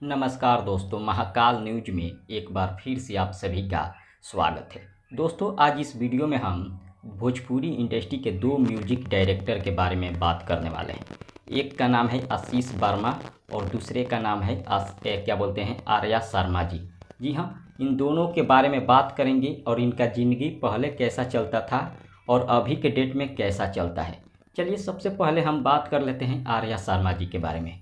नमस्कार दोस्तों, महाकाल न्यूज में एक बार फिर से आप सभी का स्वागत है। दोस्तों, आज इस वीडियो में हम भोजपुरी इंडस्ट्री के दो म्यूजिक डायरेक्टर के बारे में बात करने वाले हैं। एक का नाम है आशीष वर्मा और दूसरे का नाम है आर्या शर्मा जी। जी हाँ, इन दोनों के बारे में बात करेंगे और इनका ज़िंदगी पहले कैसा चलता था और अभी के डेट में कैसा चलता है। चलिए, सबसे पहले हम बात कर लेते हैं आर्या शर्मा जी के बारे में।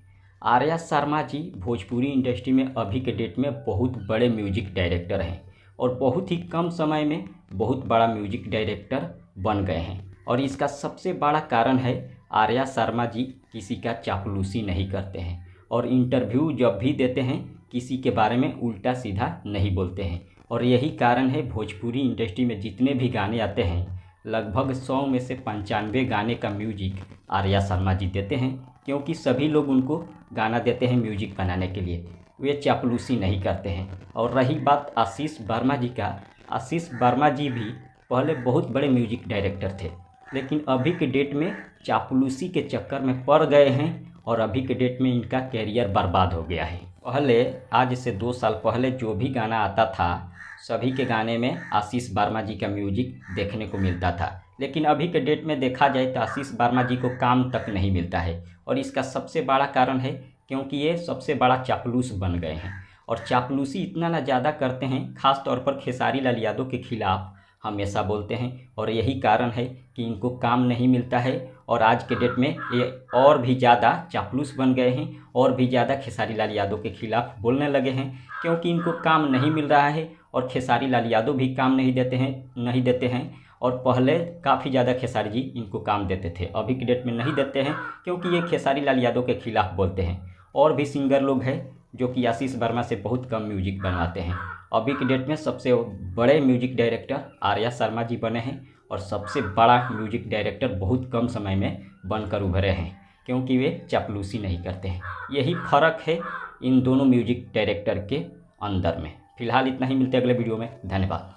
आर्या शर्मा जी भोजपुरी इंडस्ट्री में अभी के डेट में बहुत बड़े म्यूजिक डायरेक्टर हैं और बहुत ही कम समय में बहुत बड़ा म्यूजिक डायरेक्टर बन गए हैं। और इसका सबसे बड़ा कारण है, आर्या शर्मा जी किसी का चापलूसी नहीं करते हैं और इंटरव्यू जब भी देते हैं किसी के बारे में उल्टा सीधा नहीं बोलते हैं। और यही कारण है भोजपुरी इंडस्ट्री में जितने भी गाने आते हैं लगभग 100 में से 95 गाने का म्यूजिक आर्या शर्मा जी देते हैं, क्योंकि सभी लोग उनको गाना देते हैं म्यूजिक बनाने के लिए, वे चापलूसी नहीं करते हैं। और रही बात आशीष वर्मा जी का, आशीष वर्मा जी भी पहले बहुत बड़े म्यूजिक डायरेक्टर थे, लेकिन अभी के डेट में चापलूसी के चक्कर में पड़ गए हैं और अभी के डेट में इनका कैरियर बर्बाद हो गया है। पहले, आज से 2 साल पहले जो भी गाना आता था सभी के गाने में आशीष वर्मा जी का म्यूजिक देखने को मिलता था, लेकिन अभी के डेट में देखा जाए तो आशीष वर्मा जी को काम तक नहीं मिलता है। और इसका सबसे बड़ा कारण है क्योंकि ये सबसे बड़ा चापलूस बन गए हैं और चापलूसी इतना ना ज़्यादा करते हैं, ख़ास तौर पर खेसारी लाल यादव के खिलाफ़ हमेशा बोलते हैं और यही कारण है कि इनको काम नहीं मिलता है। और आज के डेट में ये और भी ज़्यादा चापलूस बन गए हैं और भी ज़्यादा खेसारी लाल यादव के खिलाफ़ बोलने लगे हैं, क्योंकि इनको काम नहीं मिल रहा है और खेसारी लाल यादव भी काम नहीं देते हैं। और पहले काफ़ी ज़्यादा खेसारी जी इनको काम देते थे, अभी के डेट में नहीं देते हैं क्योंकि ये खेसारी लाल यादव के खिलाफ़ बोलते हैं। और भी सिंगर लोग हैं जो कि आशीष वर्मा से बहुत कम म्यूजिक बनवाते हैं। अभी के डेट में सबसे बड़े म्यूजिक डायरेक्टर आर्या शर्मा जी बने हैं और सबसे बड़ा म्यूजिक डायरेक्टर बहुत कम समय में बनकर उभरे हैं, क्योंकि वे चापलूसी नहीं करते हैं। यही फ़र्क है इन दोनों म्यूजिक डायरेक्टर के अंदर में। फिलहाल इतना ही, मिलते हैं अगले वीडियो में। धन्यवाद।